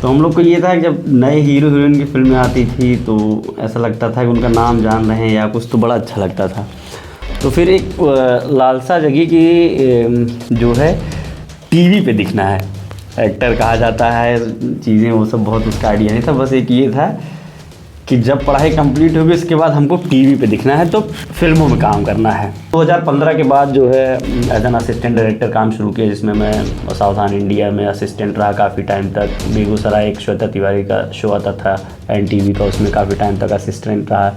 तो हम लोग को ये था कि जब नए हीरो हीरोइन की फिल्में आती थी तो ऐसा लगता था कि उनका नाम जान रहे हैं या कुछ, तो बड़ा अच्छा लगता था। तो फिर एक लालसा जगी कि जो है टीवी पे दिखना है, एक्टर कहा जाता है, चीज़ें वो सब बहुत उसका आइडिया नहीं था। बस एक ये था कि जब पढ़ाई कंप्लीट होगी उसके बाद हमको टीवी पे दिखना है, तो फिल्मों में काम करना है। 2015 के बाद जो है एज एन असिस्टेंट डायरेक्टर काम शुरू किया, जिसमें मैं सावधान इंडिया में असिस्टेंट रहा काफ़ी टाइम तक। बेगूसराय एक श्वेता तिवारी का शो आता था NTV का, उसमें काफ़ी टाइम तक असिस्टेंट रहा।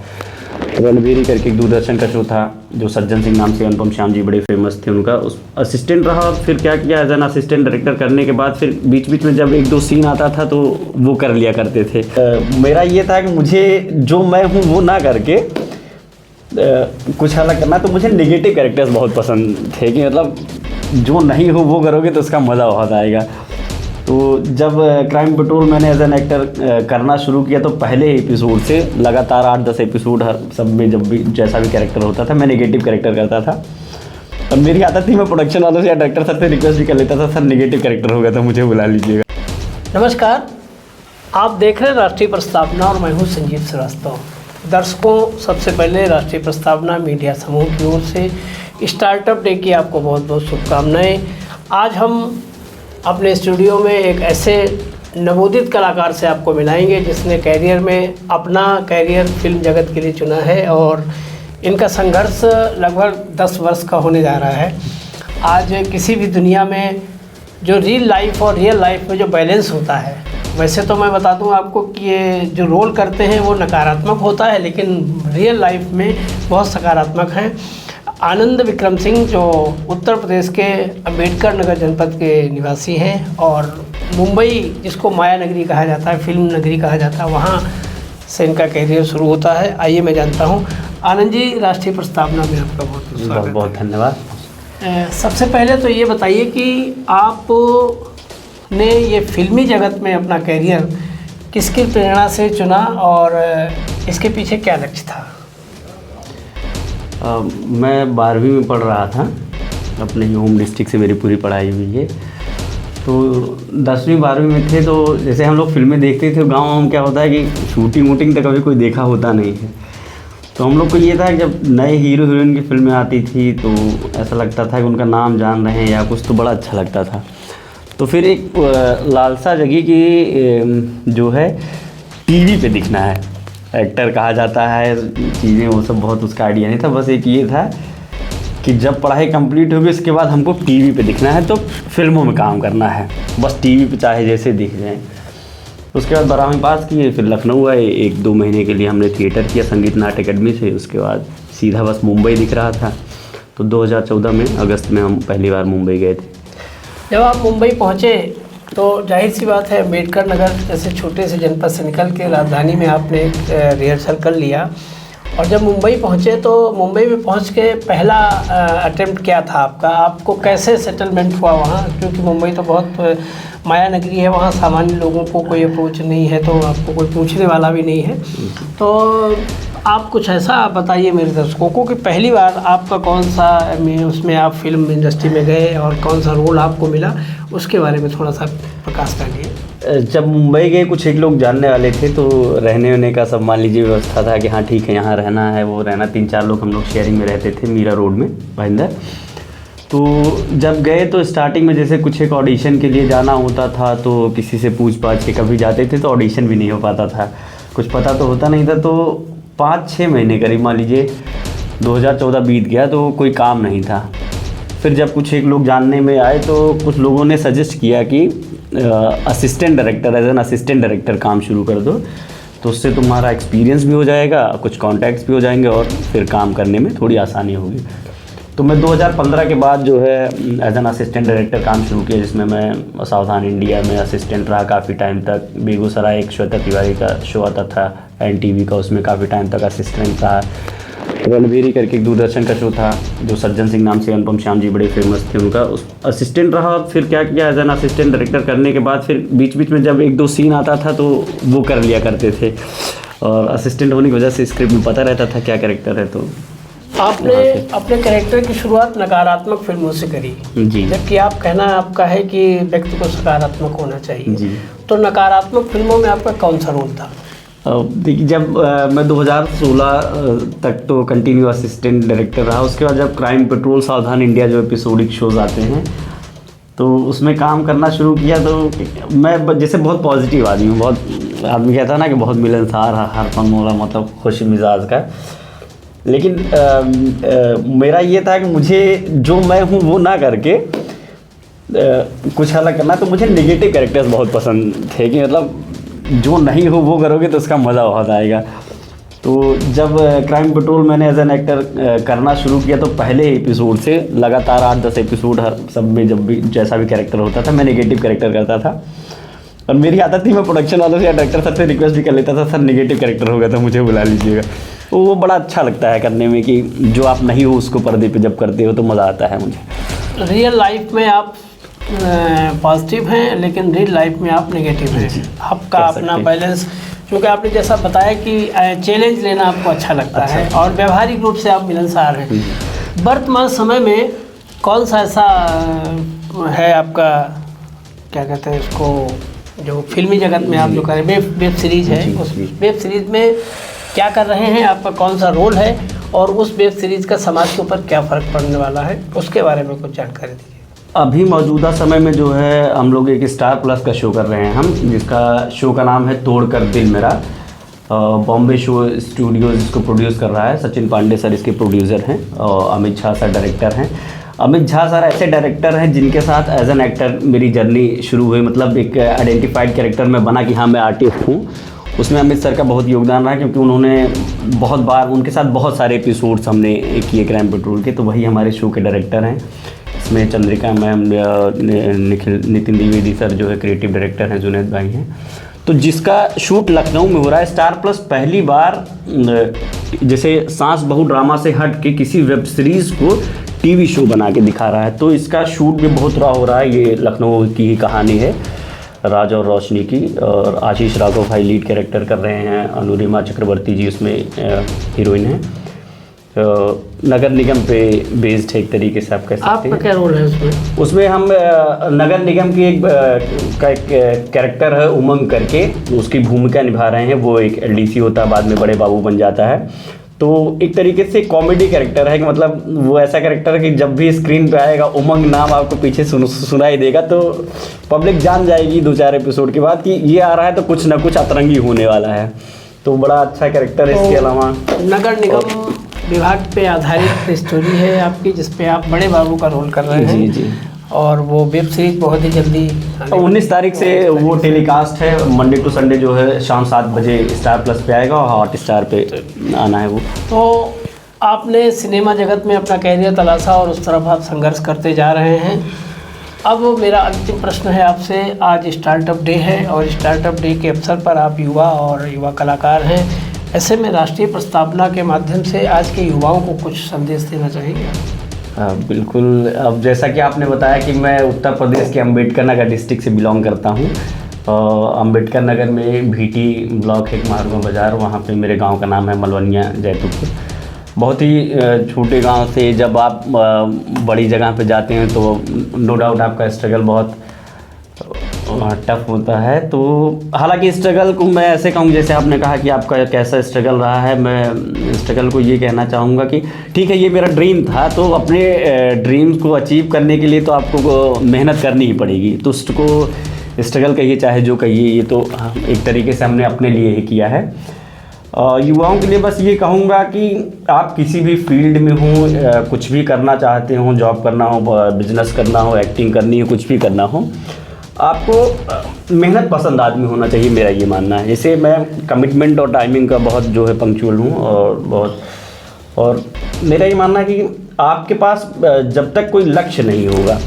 रणबीरी करके एक दूरदर्शन का शो था जो सज्जन सिंह नाम से अनुपम श्याम जी बड़े फेमस थे, उनका उस असिस्टेंट रहा। फिर क्या किया, एज एन असिस्टेंट डायरेक्टर करने के बाद फिर बीच बीच में जब एक दो सीन आता था तो वो कर लिया करते थे। मेरा ये था कि मुझे जो मैं हूँ वो ना करके कुछ अलग करना। तो मुझे नेगेटिव कैरेक्टर्स बहुत पसंद थे कि मतलब जो नहीं हो वो करोगे तो उसका मज़ा बहुत आएगा। तो जब क्राइम पेट्रोल मैंने एज एन एक्टर करना शुरू किया तो पहले एपिसोड से लगातार 8-10 एपिसोड हर सब में जब भी जैसा भी कैरेक्टर होता था मैं नेगेटिव कैरेक्टर करता था। अब मेरी आदत थी, मैं प्रोडक्शन वालों से या डायरेक्टर सर से रिक्वेस्ट भी कर लेता था, सर नेगेटिव कैरेक्टर होगा तो मुझे बुला लीजिएगा। नमस्कार, आप देख रहे हैं राष्ट्रीय प्रस्तावना और मैं हूँ संजीव श्रीवास्तव। दर्शकों, सबसे पहले राष्ट्रीय प्रस्तावना मीडिया समूह की ओर से स्टार्टअप डे की आपको बहुत बहुत शुभकामनाएं। आज हम अपने स्टूडियो में एक ऐसे नवोदित कलाकार से आपको मिलाएंगे जिसने कैरियर में अपना कैरियर फिल्म जगत के लिए चुना है और इनका संघर्ष लगभग 10 वर्ष का होने जा रहा है। आज किसी भी दुनिया में जो रियल लाइफ और रियल लाइफ में जो बैलेंस होता है, वैसे तो मैं बता दूं आपको कि ये जो रोल करते हैं वो नकारात्मक होता है, लेकिन रियल लाइफ में बहुत सकारात्मक हैं। आनंद विक्रम सिंह जो उत्तर प्रदेश के अम्बेडकर नगर जनपद के निवासी हैं और मुंबई जिसको माया नगरी कहा जाता है, फिल्म नगरी कहा जाता है, वहाँ से इनका कैरियर शुरू होता है। आइए मैं जानता हूँ। आनंद जी, राष्ट्रीय प्रस्तावना में आपका बहुत स्वागत। बहुत धन्यवाद। सबसे पहले तो ये बताइए कि आपने ये फिल्मी जगत में अपना कैरियर किसकी प्रेरणा से चुना और इसके पीछे क्या लक्ष्य था? मैं 12वीं में पढ़ रहा था, अपने होम डिस्ट्रिक्ट से मेरी पूरी पढ़ाई हुई है। तो 10वीं 12वीं में थे तो जैसे हम लोग फिल्में देखते थे गाँव में, क्या होता है कि शूटिंग वूटिंग तो कभी कोई देखा होता नहीं है। तो हम लोग को ये था कि जब नए हीरो हीरोइन की फिल्में आती थी तो ऐसा लगता था कि उनका नाम जान रहे हैं या कुछ, तो बड़ा अच्छा लगता था। तो फिर एक लालसा जगी कि जो है टीवी पे दिखना है, एक्टर कहा जाता है, चीज़ें वो सब बहुत उसका आइडिया नहीं था। बस एक ये था कि जब पढ़ाई कंप्लीट होगी उसके बाद हमको टीवी पे दिखना है, तो फिल्मों में काम करना है, बस टीवी पे चाहे जैसे दिख जाए। उसके बाद 12वीं पास किए, फिर लखनऊ आए, 1-2 महीने के लिए हमने थिएटर किया संगीत नाट्य अकेडमी से। उसके बाद सीधा बस मुंबई दिख रहा था। तो 2014 में अगस्त में हम पहली बार मुंबई गए थे। जब आप मुंबई पहुँचे तो जाहिर सी बात है, अम्बेडकर नगर जैसे छोटे से जनपद से निकल के राजधानी में आपने रिहर्सल कर लिया और जब मुंबई पहुँचे तो मुंबई में पहुँच के पहला अटेम्प्ट क्या था आपका? आपको कैसे सेटलमेंट हुआ वहाँ? क्योंकि मुंबई तो बहुत माया नगरी है, वहाँ सामान्य लोगों को कोई अप्रोच नहीं है, तो आपको कोई पूछने वाला भी नहीं है। तो आप कुछ ऐसा बताइए मेरे दर्शकों को कि पहली बार आपका कौन सा उसमें आप फिल्म इंडस्ट्री में गए और कौन सा रोल आपको मिला, उसके बारे में थोड़ा सा प्रकाश डालिए। जब मुंबई गए कुछ एक लोग जानने वाले थे, तो रहने वहने का सब मान लीजिए व्यवस्था था कि हाँ ठीक है यहाँ रहना है, वो रहना। 3-4 लोग हम लोग शेयरिंग में रहते थे मीरा रोड में भाईंदर। तो जब गए तो स्टार्टिंग में जैसे कुछ एक ऑडिशन के लिए जाना होता था तो किसी से पूछ पाछ के कभी जाते थे तो ऑडिशन भी नहीं हो पाता था, कुछ पता तो होता नहीं था। तो 5-6 महीने करीब मान लीजिए 2014 बीत गया तो कोई काम नहीं था। फिर जब कुछ एक लोग जानने में आए तो कुछ लोगों ने सजेस्ट किया कि assistant director, as an assistant director काम शुरू कर दो, तो उससे तुम्हारा एक्सपीरियंस भी हो जाएगा, कुछ कॉन्टैक्ट्स भी हो जाएंगे और फिर काम करने में थोड़ी आसानी होगी। तो मैं 2015 के बाद जो है एज एन असिस्टेंट डायरेक्टर काम शुरू किया, जिसमें मैं सावधान इंडिया में असिस्टेंट रहा काफ़ी टाइम तक। बेगूसराय एक श्वेता तिवारी का शो आता था NTV का, उसमें काफ़ी टाइम तक असिस्टेंट रहा। रणबीरी करके एक दूरदर्शन का शो था जो सज्जन सिंह नाम से अनुपम श्याम जी बड़े फेमस थे, उनका उस असिस्टेंट रहा। फिर क्या किया, एज एन असिस्टेंट डायरेक्टर करने के बाद फिर बीच बीच में जब 1-2 सीन आता था तो वो कर लिया करते थे, और असिस्टेंट होने की वजह से स्क्रिप्ट में पता रहता था क्या कैरेक्टर है। तो आपने अपने कैरेक्टर की शुरुआत नकारात्मक फिल्मों से करी, जी जबकि आप कहना आपका है कि व्यक्ति को सकारात्मक होना चाहिए। जी। तो नकारात्मक फिल्मों में आपका कौन सा रोल था? देखिए, जब मैं 2016 तक तो कंटिन्यू असिस्टेंट डायरेक्टर रहा। उसके बाद जब क्राइम पेट्रोल सावधान इंडिया जो एपिसोडिक शोज़ आते हैं तो उसमें काम करना शुरू किया, तो मैं जैसे बहुत पॉजिटिव आदमी हूँ, बहुत आदमी कहता है ना कि बहुत मिलनसार हर पन वाला, मतलब खुश मिजाज का। लेकिन मेरा ये था कि मुझे जो मैं हूँ वो ना करके कुछ अलग करना। तो मुझे नेगेटिव कैरेक्टर्स बहुत पसंद थे कि मतलब जो नहीं हो वो करोगे तो उसका मज़ा बहुत आएगा। तो जब क्राइम पेट्रोल मैंने एज एन एक्टर करना शुरू किया तो पहले एपिसोड से लगातार 8-10 एपिसोड हर सब में जब भी जैसा भी कैरेक्टर होता था मैं नेगेटिव कैरेक्टर करता था। और मेरी आदत थी, मैं प्रोडक्शन वालों से या डायरेक्टर सर से रिक्वेस्ट भी कर लेता था, सर नेगेटिव कैरेक्टर होगा तो मुझे बुला लीजिएगा। तो वो बड़ा अच्छा लगता है करने में कि जो आप नहीं हो उसको पर्दे पे जब करते हो तो मज़ा आता है मुझे। रियल लाइफ में आप पॉजिटिव हैं, लेकिन रियल लाइफ में आप नेगेटिव हैं। आपका अपना बैलेंस, क्योंकि आपने जैसा बताया कि चैलेंज लेना आपको अच्छा लगता है और व्यवहारिक रूप से आप मिलनसार हैं। वर्तमान समय में कौन सा ऐसा है आपका, क्या कहते हैं इसको, जो फिल्मी जगत में आप जो करें, वेब सीरीज़ है, उस वेब सीरीज़ में क्या कर रहे हैं, आपका कौन सा रोल है और उस वेब सीरीज़ का समाज के ऊपर क्या फ़र्क पड़ने वाला है, उसके बारे में कुछ जानकारी दीजिए। अभी मौजूदा समय में जो है हम लोग एक स्टार प्लस का शो कर रहे हैं हम, जिसका शो का नाम है तोड़ कर दिल मेरा। बॉम्बे शो स्टूडियो जिसको प्रोड्यूस कर रहा है, सचिन पांडे सर इसके प्रोड्यूसर हैं और अमित झा सर डायरेक्टर हैं। अमित झा सर ऐसे डायरेक्टर हैं जिनके साथ एज एन एक्टर मेरी जर्नी शुरू हुई, मतलब एक आइडेंटिफाइड कैरेक्टर में बना कि हाँ मैं आर्टिस्ट हूँ। उसमें अमित सर का बहुत योगदान रहा क्योंकि उन्होंने बहुत बार उनके साथ बहुत सारे एपिसोड्स हमने किए क्राइम पेट्रोल के, तो वही हमारे शो के डायरेक्टर हैं। इसमें चंद्रिका मैम, नितिन द्विवेदी सर जो है क्रिएटिव डायरेक्टर हैं, जुनैद भाई हैं। तो जिसका शूट लखनऊ में हो रहा है। स्टार प्लस पहली बार जैसे सास बहू ड्रामा से हट के किसी वेब सीरीज़ को टीवी शो बना के दिखा रहा है, तो इसका शूट भी बहुत रहा हो रहा है। ये लखनऊ की ही कहानी है, राज और रोशनी की, और आशीष राघव भाई लीड कैरेक्टर कर रहे हैं, अनुरिमा चक्रवर्ती जी उसमें हीरोइन है। नगर निगम पे बेस्ड है एक तरीके से आप कह सकते हैं। आपका क्या रोल है उसमें? उसमें हम नगर निगम की एक कैरेक्टर है उमंग करके, उसकी भूमिका निभा रहे हैं। वो एक एलडीसी होता है, बाद में बड़े बाबू बन जाता है। तो एक तरीके से कॉमेडी कैरेक्टर है कि मतलब वो ऐसा कैरेक्टर है कि जब भी स्क्रीन पे आएगा उमंग नाम आपको पीछे सुनाई देगा, तो पब्लिक जान जाएगी 2-4 एपिसोड के बाद कि ये आ रहा है तो कुछ ना कुछ अतरंगी होने वाला है। तो बड़ा अच्छा कैरेक्टर है। इसके अलावा नगर निगम विभाग पे आधारित स्टोरी है आपकी, जिसपे आप बड़े बाबू का रोल कर रहे हैं। जी जी। और वो वेब सीरीज बहुत ही जल्दी 19 तारीख से वो टेलीकास्ट है, मंडे टू संडे जो है शाम 7 बजे स्टार प्लस पे आएगा और हॉट स्टार पे आना है वो। तो आपने सिनेमा जगत में अपना कैरियर तलाशा और उस तरफ आप संघर्ष करते जा रहे हैं। अब मेरा अंतिम प्रश्न है आपसे, आज स्टार्टअप डे है और स्टार्टअप डे के अवसर पर आप युवा और युवा कलाकार हैं, ऐसे में राष्ट्रीय प्रस्तावना के माध्यम से आज के युवाओं को कुछ संदेश देना चाहेंगे? बिल्कुल। अब जैसा कि आपने बताया कि मैं उत्तर प्रदेश के अम्बेडकर नगर डिस्ट्रिक्ट से बिलोंग करता हूँ। अम्बेडकर नगर में भीटी ब्लॉक है, महात्मा बाज़ार, वहाँ पे मेरे गांव का नाम है मलवनिया जयपुर। बहुत ही छोटे गांव से जब आप बड़ी जगह पे जाते हैं तो नो डाउट आपका स्ट्रगल बहुत टफ होता है। तो हालांकि स्ट्रगल को मैं ऐसे कहूँ, जैसे आपने कहा कि आपका कैसा स्ट्रगल रहा है, मैं स्ट्रगल को ये कहना चाहूँगा कि ठीक है ये मेरा ड्रीम था, तो अपने ड्रीम्स को अचीव करने के लिए तो आपको मेहनत करनी ही पड़ेगी। तो उसको स्ट्रगल कहिए चाहे जो कहिए, ये तो एक तरीके से हमने अपने लिए ही किया है। युवाओं के लिए बस ये कहूँगा कि आप किसी भी फील्ड में हो, कुछ भी करना चाहते हो, जॉब करना हो, बिजनेस करना हो, एक्टिंग करनी हो, कुछ भी करना हो, आपको मेहनत पसंद आदमी होना चाहिए, मेरा ये मानना है। जैसे मैं कमिटमेंट और टाइमिंग का बहुत जो है पंक्चुअल हूँ और मेरा ये मानना है कि आपके पास जब तक कोई लक्ष्य नहीं होगा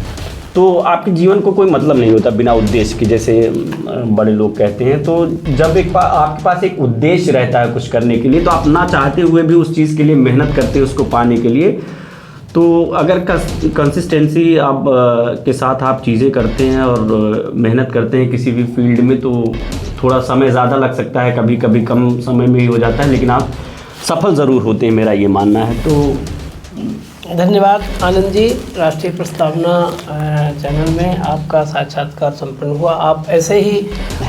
तो आपके जीवन को कोई मतलब नहीं होता बिना उद्देश्य के, जैसे बड़े लोग कहते हैं। तो जब आपके पास एक उद्देश्य रहता है कुछ करने के लिए, तो आप ना चाहते हुए भी उस चीज़ के लिए मेहनत करते हैं उसको पाने के लिए। तो अगर कंसिस्टेंसी आप के साथ आप चीज़ें करते हैं और मेहनत करते हैं किसी भी फील्ड में, तो थोड़ा समय ज़्यादा लग सकता है, कभी कभी कम समय में ही हो जाता है, लेकिन आप सफल ज़रूर होते हैं, मेरा ये मानना है। तो धन्यवाद आनंद जी। राष्ट्रीय प्रस्तावना चैनल में आपका साक्षात्कार संपन्न हुआ। आप ऐसे ही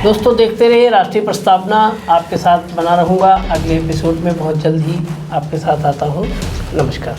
दोस्तों देखते रहिए राष्ट्रीय प्रस्तावना, आपके साथ बना रहूँगा। अगले एपिसोड में बहुत जल्द ही आपके साथ आता हूँ। नमस्कार।